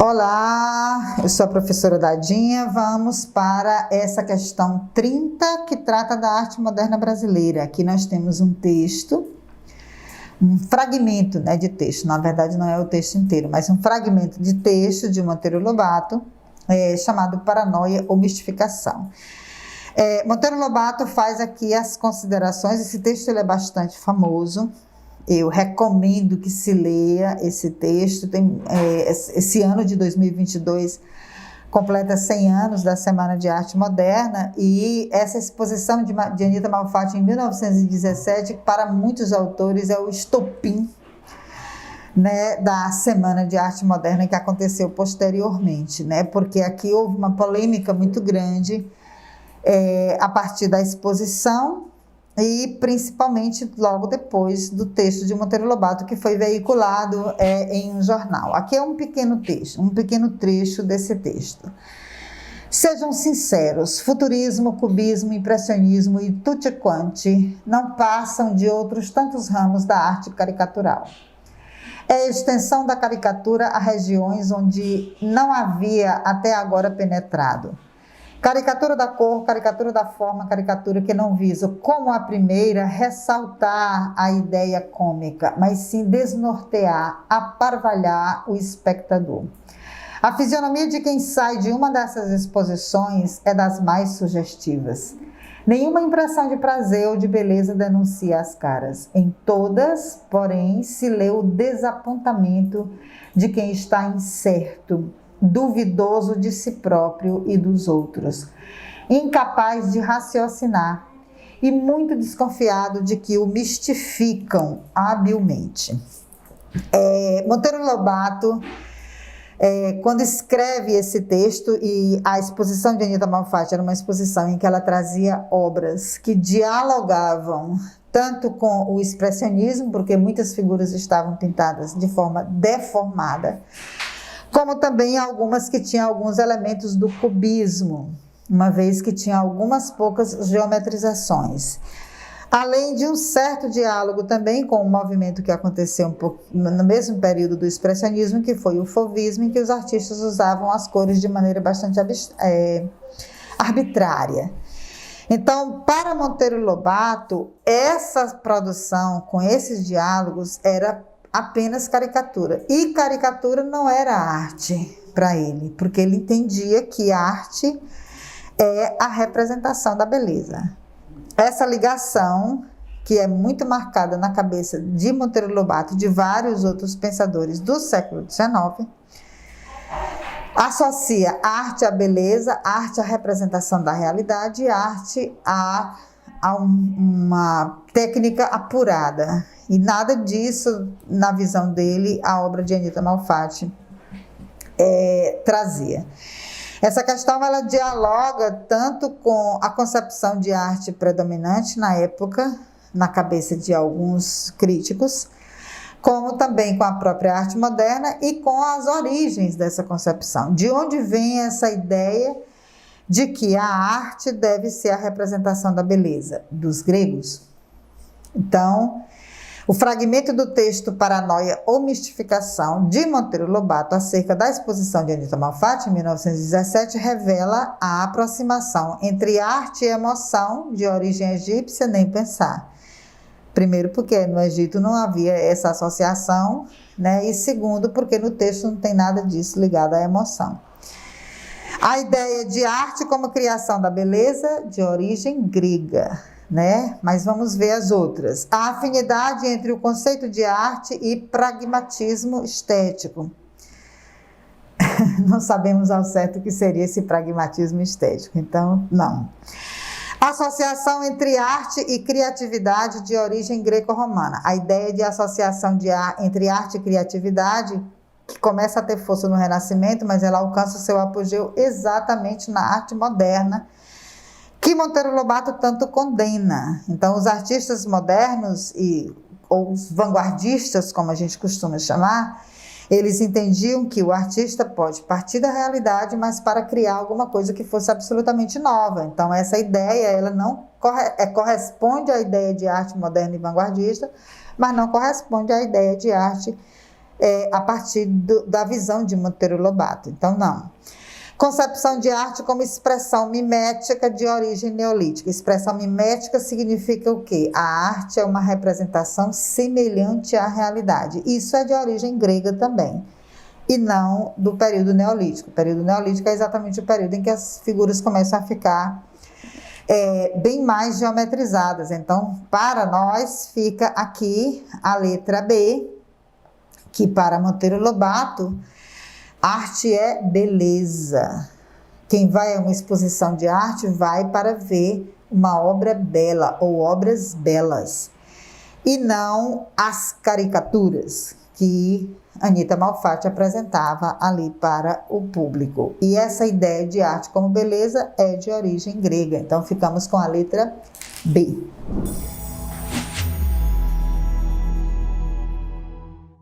Olá, eu sou a professora Dadinha. Vamos para essa questão 30 que trata da arte moderna brasileira. Aqui nós temos um texto, um fragmento de texto, na verdade não é o texto inteiro, mas um fragmento de texto de Monteiro Lobato, chamado Paranoia ou Mistificação. Monteiro Lobato faz aqui as considerações. Esse texto ele é bastante famoso. Eu recomendo que se leia esse texto. Esse ano de 2022 completa 100 anos da Semana de Arte Moderna, e essa exposição de Anita Malfatti em 1917, para muitos autores, é o estopim, da Semana de Arte Moderna que aconteceu posteriormente, porque aqui houve uma polêmica muito grande a partir da exposição e principalmente logo depois do texto de Monteiro Lobato, que foi veiculado em um jornal. Aqui é um pequeno texto, um pequeno trecho desse texto. Sejam sinceros, futurismo, cubismo, impressionismo e tutti quanti não passam de outros tantos ramos da arte caricatural. É a extensão da caricatura a regiões onde não havia até agora penetrado. Caricatura da cor, caricatura da forma, caricatura que não visa, como a primeira, ressaltar a ideia cômica, mas sim desnortear, aparvalhar o espectador. A fisionomia de quem sai de uma dessas exposições é das mais sugestivas. Nenhuma impressão de prazer ou de beleza denuncia as caras. Em todas, porém, se lê o desapontamento de quem está incerto, duvidoso de si próprio e dos outros, incapaz de raciocinar e muito desconfiado de que o mistificam habilmente. Monteiro Lobato, quando escreve esse texto, e a exposição de Anita Malfatti era uma exposição em que ela trazia obras que dialogavam tanto com o expressionismo, porque muitas figuras estavam pintadas de forma deformada, como também algumas que tinham alguns elementos do cubismo, uma vez que tinha algumas poucas geometrizações. Além de um certo diálogo também com o movimento que aconteceu um pouco no mesmo período do expressionismo, que foi o fauvismo, em que os artistas usavam as cores de maneira bastante arbitrária. Então, para Monteiro Lobato, essa produção com esses diálogos era apenas caricatura. E caricatura não era arte para ele, porque ele entendia que arte é a representação da beleza. Essa ligação, que é muito marcada na cabeça de Monteiro Lobato e de vários outros pensadores do século XIX, associa arte à beleza, arte à representação da realidade e arte a uma técnica apurada. E nada disso, na visão dele, a obra de Anita Malfatti trazia. Essa questão ela dialoga tanto com a concepção de arte predominante na época, na cabeça de alguns críticos, como também com a própria arte moderna e com as origens dessa concepção. De onde vem essa ideia de que a arte deve ser a representação da beleza? Dos gregos. Então, o fragmento do texto Paranoia ou Mistificação, de Monteiro Lobato, acerca da exposição de Anita Malfatti, em 1917, revela a aproximação entre arte e emoção, de origem egípcia, nem pensar. Primeiro, porque no Egito não havia essa associação, e segundo, porque no texto não tem nada disso ligado à emoção. A ideia de arte como criação da beleza, de origem grega. Mas vamos ver as outras. A afinidade entre o conceito de arte e pragmatismo estético. Não sabemos ao certo o que seria esse pragmatismo estético, então não. Associação entre arte e criatividade, de origem greco-romana. A ideia de associação entre arte e criatividade, que começa a ter força no Renascimento, mas ela alcança o seu apogeu exatamente na arte moderna, que Monteiro Lobato tanto condena. Então, os artistas modernos, ou os vanguardistas, como a gente costuma chamar, eles entendiam que o artista pode partir da realidade, mas para criar alguma coisa que fosse absolutamente nova. Então, essa ideia, ela não corresponde à ideia de arte moderna e vanguardista, mas não corresponde à ideia de arte a partir da visão de Monteiro Lobato. Então, não. Concepção de arte como expressão mimética de origem neolítica. Expressão mimética significa o quê? A arte é uma representação semelhante à realidade. Isso é de origem grega também, e não do período neolítico. O período neolítico é exatamente o período em que as figuras começam a ficar bem mais geometrizadas. Então, para nós, fica aqui a letra B, que para Monteiro Lobato, arte é beleza. Quem vai a uma exposição de arte vai para ver uma obra bela ou obras belas, e não as caricaturas que Anita Malfatti apresentava ali para o público. E essa ideia de arte como beleza é de origem grega. Então, ficamos com a letra B.